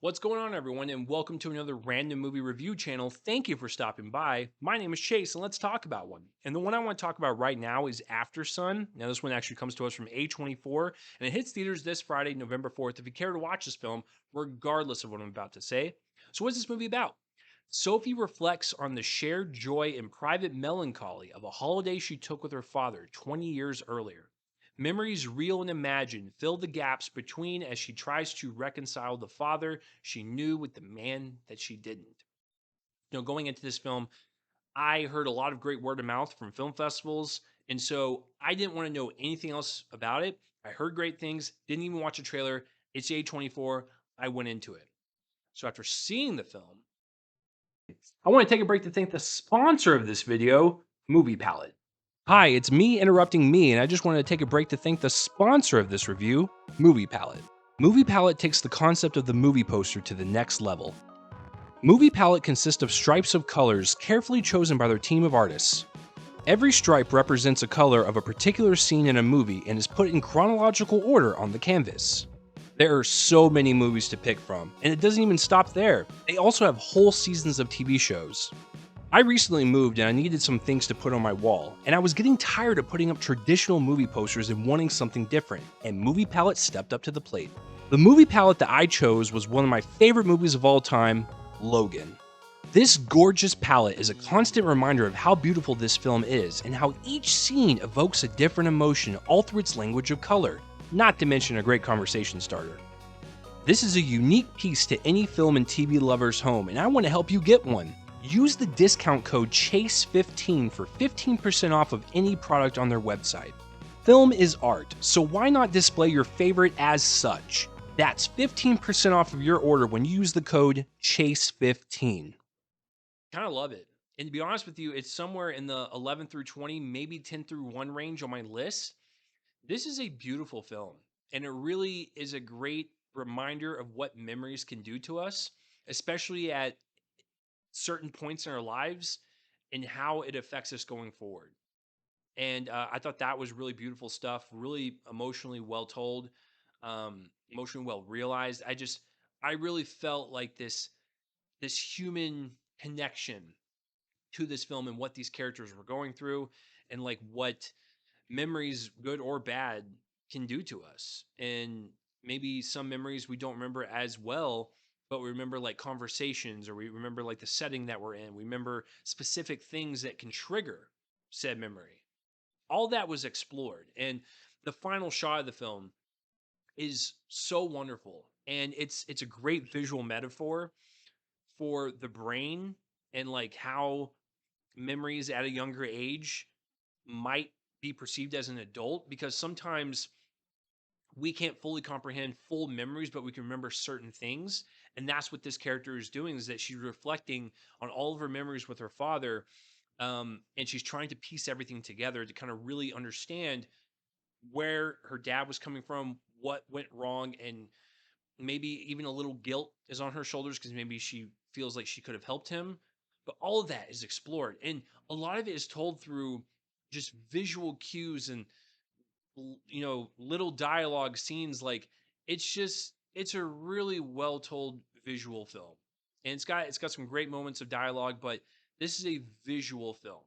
What's going on, everyone, and welcome to another random movie review channel. Thank you for stopping by. My name is Chase, and let's talk about one. And the one I want to talk about right now is Aftersun. Now, this one actually comes to us from A24, and it hits theaters this Friday, November 4th. If you care to watch this film, regardless of what I'm about to say. So, what's this movie about? Sophie reflects on the shared joy and private melancholy of a holiday she took with her father 20 years earlier. Memories real and imagined fill the gaps between as she tries to reconcile the father she knew with the man that she didn't. Going into this film, I heard a lot of great word of mouth from film festivals. And so I didn't want to know anything else about it. I heard great things, didn't even watch a trailer. It's A24. I went into it. So after seeing the film, I want to take a break to thank the sponsor of this video, Movie Palette. Hi, it's me interrupting me, and I just wanted to take a break to thank the sponsor of this review, Movie Palette. Movie Palette takes the concept of the movie poster to the next level. Movie Palette consists of stripes of colors carefully chosen by their team of artists. Every stripe represents a color of a particular scene in a movie and is put in chronological order on the canvas. There are so many movies to pick from, and it doesn't even stop there. They also have whole seasons of TV shows. I recently moved and I needed some things to put on my wall, and I was getting tired of putting up traditional movie posters and wanting something different, and Movie Palette stepped up to the plate. The movie palette that I chose was one of my favorite movies of all time, Logan. This gorgeous palette is a constant reminder of how beautiful this film is and how each scene evokes a different emotion all through its language of color, not to mention a great conversation starter. This is a unique piece to any film and TV lover's home, and I want to help you get one. Use the discount code CHASE15 for 15% off of any product on their website. Film is art, so why not display your favorite as such? That's 15% off of your order when you use the code CHASE15. Kind of love it. And to be honest with you, it's somewhere in the 11 through 20, maybe 10 through 1 range on my list. This is a beautiful film, and it really is a great reminder of what memories can do to us, especially at certain points in our lives and how it affects us going forward. And I thought that was really beautiful stuff, really emotionally well told, emotionally well realized. I really felt like this human connection to this film and what these characters were going through, and like what memories, good or bad, can do to us. And maybe some memories we don't remember as well, but we remember like conversations, or we remember like the setting that we're in. We remember specific things that can trigger said memory. All that was explored. And the final shot of the film is so wonderful. And it's a great visual metaphor for the brain, and like how memories at a younger age might be perceived as an adult, because sometimes we can't fully comprehend full memories, but we can remember certain things. And that's what this character is doing, is that she's reflecting on all of her memories with her father. And she's trying to piece everything together to kind of really understand where her dad was coming from, what went wrong, and maybe even a little guilt is on her shoulders because maybe she feels like she could have helped him. But all of that is explored, and a lot of it is told through just visual cues and little dialogue scenes. Like, it's a really well told visual film, and it's got some great moments of dialogue, but this is a visual film,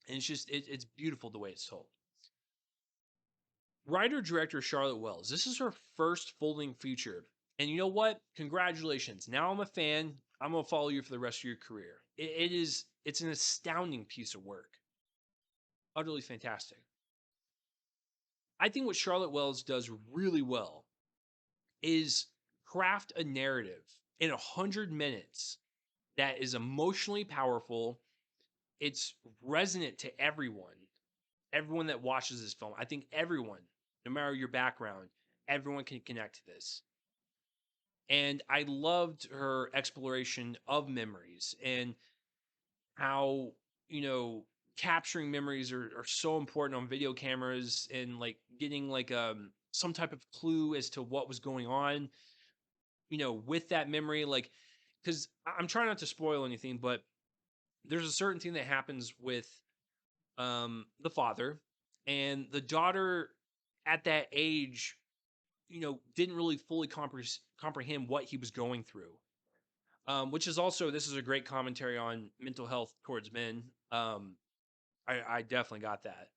and it's beautiful the way it's told. Writer director Charlotte Wells, this is her first full length feature. And you know what? Congratulations. Now I'm a fan. I'm going to follow you for the rest of your career. It's an astounding piece of work. Utterly fantastic. I think what Charlotte Wells does really well is craft a narrative in 100 minutes that is emotionally powerful. It's resonant to everyone that watches this film. I think everyone, no matter your background, everyone can connect to this. And I loved her exploration of memories and how, you know, capturing memories are so important on video cameras, and like getting like some type of clue as to what was going on, with that memory. Like, because I'm trying not to spoil anything, but there's a certain thing that happens with the father, and the daughter at that age didn't really fully comprehend what he was going through. Which is also, this is a great commentary on mental health towards men. I definitely got that,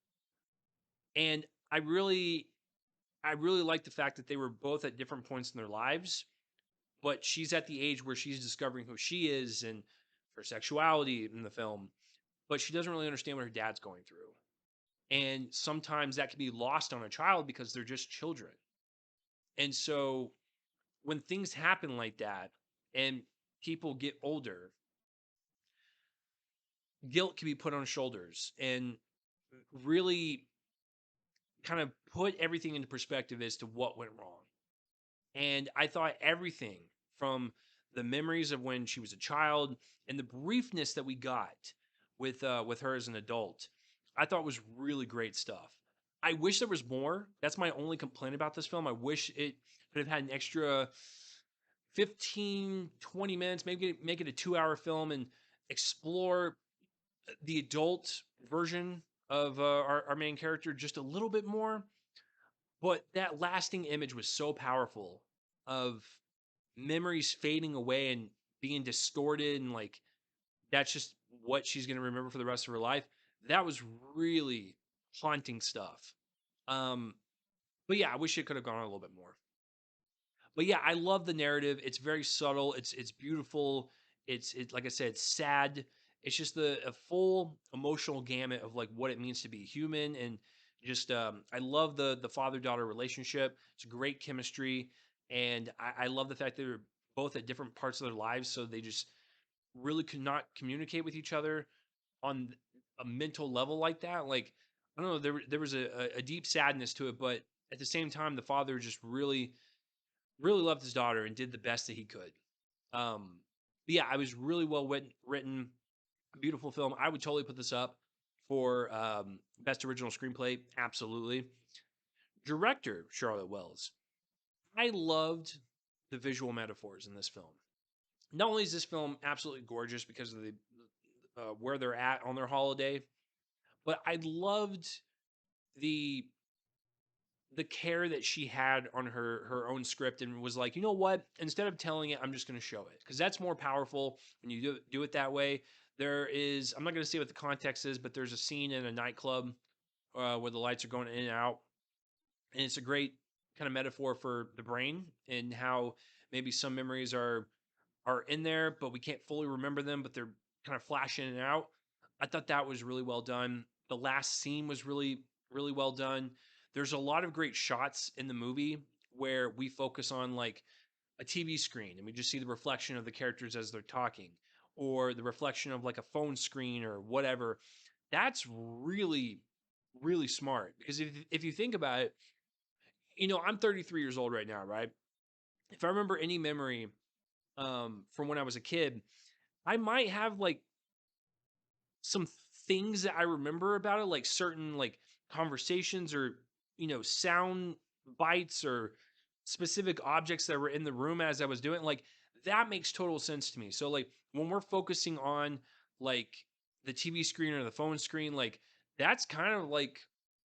and I really like the fact that they were both at different points in their lives, but she's at the age where she's discovering who she is and her sexuality in the film, but she doesn't really understand what her dad's going through. And sometimes that can be lost on a child because they're just children. And so when things happen like that and people get older, guilt can be put on shoulders and really kind of put everything into perspective as to what went wrong. And I thought everything from the memories of when she was a child and the briefness that we got with her as an adult, I thought was really great stuff. I wish there was more. That's my only complaint about this film. I wish it could have had an extra 15, 20 minutes, maybe make it a 2 hour film and explore the adult version of our main character just a little bit more. But that lasting image was so powerful of memories fading away and being distorted, and like that's just what she's going to remember for the rest of her life. That was really haunting stuff. Um, but yeah, I wish it could have gone on a little bit more. But yeah, I love the narrative. It's very subtle. It's beautiful. It's like I said, it's sad. It's just a full emotional gamut of like what it means to be human, and just I love the father daughter relationship. It's great chemistry, and I love the fact that they're both at different parts of their lives, so they just really could not communicate with each other on a mental level like that. Like I don't know, there was a deep sadness to it, but at the same time, the father just really loved his daughter and did the best that he could. But yeah, I was really well written, beautiful film. I would totally put this up for best original screenplay. Absolutely. Director Charlotte Wells. I loved the visual metaphors in this film. Not only is this film absolutely gorgeous because of the where they're at on their holiday, but I loved the the care that she had on her own script and was like, you know what? Instead of telling it, I'm just going to show it because that's more powerful when you do it that way. There is, I'm not going to say what the context is, but there's a scene in a nightclub where the lights are going in and out, and it's a great kind of metaphor for the brain and how maybe some memories are in there, but we can't fully remember them, but they're kind of flashing in and out. I thought that was really well done. The last scene was really well done. There's a lot of great shots in the movie where we focus on like a TV screen and we just see the reflection of the characters as they're talking, or the reflection of like a phone screen or whatever. That's really smart because if you think about it, I'm 33 years old right now, right? If I remember any memory from when I was a kid, I might have like some things that I remember about it, like certain like conversations or sound bites or specific objects that were in the room as I was doing. Like that makes total sense to me. So like when we're focusing on like the TV screen or the phone screen, like that's kind of like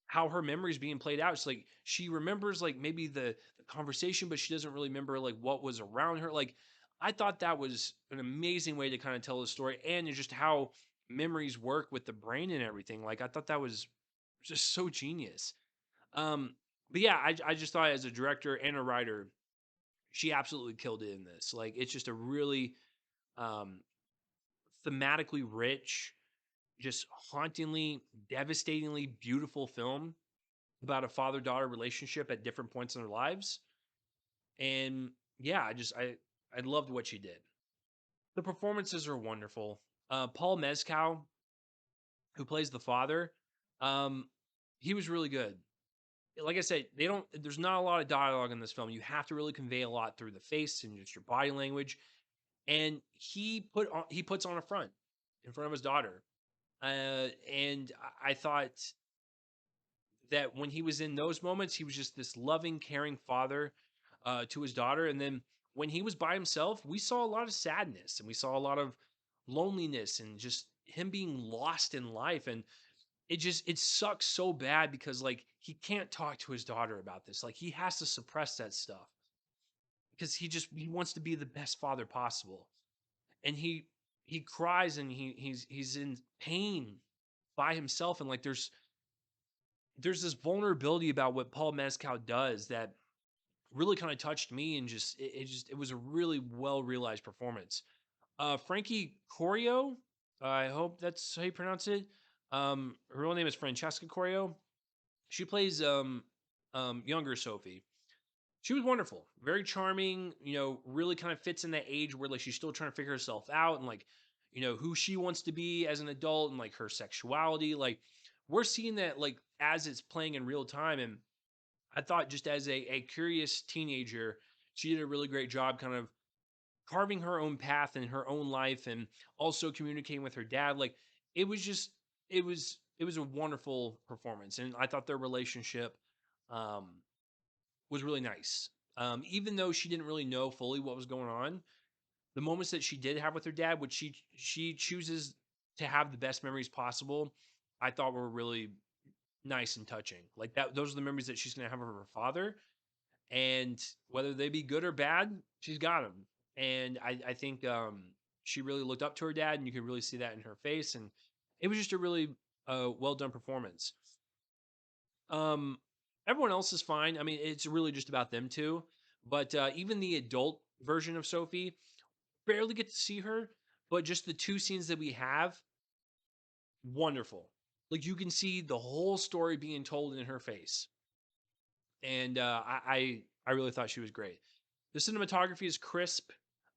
how her memory is being played out. It's like she remembers like maybe the conversation, but she doesn't really remember like what was around her. Like I thought that was an amazing way to kind of tell the story, and just how memories work with the brain and everything. Like I thought that was just so genius. Um, but yeah, I just thought as a director and a writer, she absolutely killed it in this. Like it's just a really um, thematically rich, just hauntingly, devastatingly beautiful film about a father daughter relationship at different points in their lives. And yeah, I loved what she did. The performances are wonderful. Paul Mezcal, who plays the father, um, he was really good. Like I said, they don't. There's not a lot of dialogue in this film. You have to really convey a lot through the face and just your body language. And he puts on a front in front of his daughter. And I thought that when he was in those moments, he was just this loving, caring father to his daughter. And then when he was by himself, we saw a lot of sadness and we saw a lot of loneliness and just him being lost in life. And it sucks so bad because like he can't talk to his daughter about this. Like he has to suppress that stuff because he wants to be the best father possible. And he cries and he's in pain by himself, and like there's this vulnerability about what Paul Mescal does that really kind of touched me, and it was a really well realized performance. Frankie Corio, I hope that's how you pronounce it. Her real name is Francesca Corio. She plays younger Sophie. She was wonderful, very charming. Really kind of fits in that age where like she's still trying to figure herself out and like who she wants to be as an adult and like her sexuality. Like we're seeing that like as it's playing in real time, and I thought just as a curious teenager, she did a really great job kind of carving her own path in her own life and also communicating with her dad. Like it was just it was a wonderful performance. And I thought their relationship um was really nice. Even though she didn't really know fully what was going on, the moments that she did have with her dad, which she chooses to have the best memories possible, I thought were really nice and touching. Like that, those are the memories that she's gonna have of her father, and whether they be good or bad, she's got them. And I think she really looked up to her dad, and you could really see that in her face. And it was just a really well done performance. Um, Everyone else is fine. I mean, it's really just about them two. But even the adult version of Sophie, barely get to see her, but just the two scenes that we have, wonderful. Like you can see the whole story being told in her face, and I really thought she was great. The cinematography is crisp.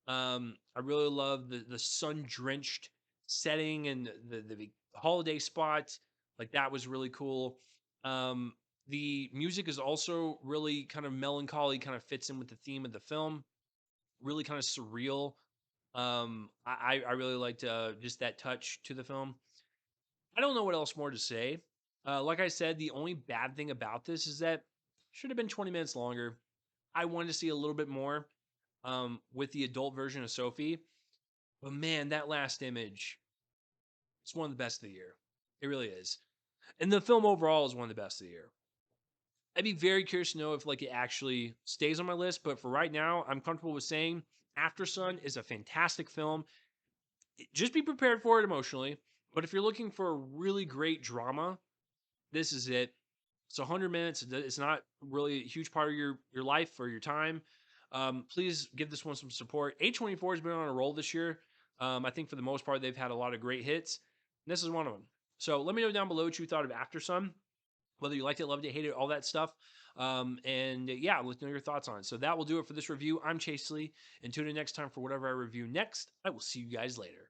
I really love the sun drenched setting and the holiday spot. Like that was really cool. Um, the music is also really kind of melancholy, kind of fits in with the theme of the film. Really kind of surreal. I really liked just that touch to the film. I don't know what else more to say. Like I said, the only bad thing about this is that should have been 20 minutes longer. I wanted to see a little bit more with the adult version of Sophie. But man, that last image, it's one of the best of the year. It really is. And the film overall is one of the best of the year. I'd be very curious to know if like it actually stays on my list, but for right now, I'm comfortable with saying Aftersun is a fantastic film. Just be prepared for it emotionally. But if you're looking for a really great drama, this is it. It's 100 minutes. It's not really a huge part of your life or your time. Please give this one some support. A24 has been on a roll this year. I think for the most part, they've had a lot of great hits. And this is one of them. So let me know down below what you thought of Aftersun, whether you liked it, loved it, hated it, all that stuff. And yeah, let me know your thoughts on it. So that will do it for this review. I'm Chase Lee, and tune in next time for whatever I review next. I will see you guys later.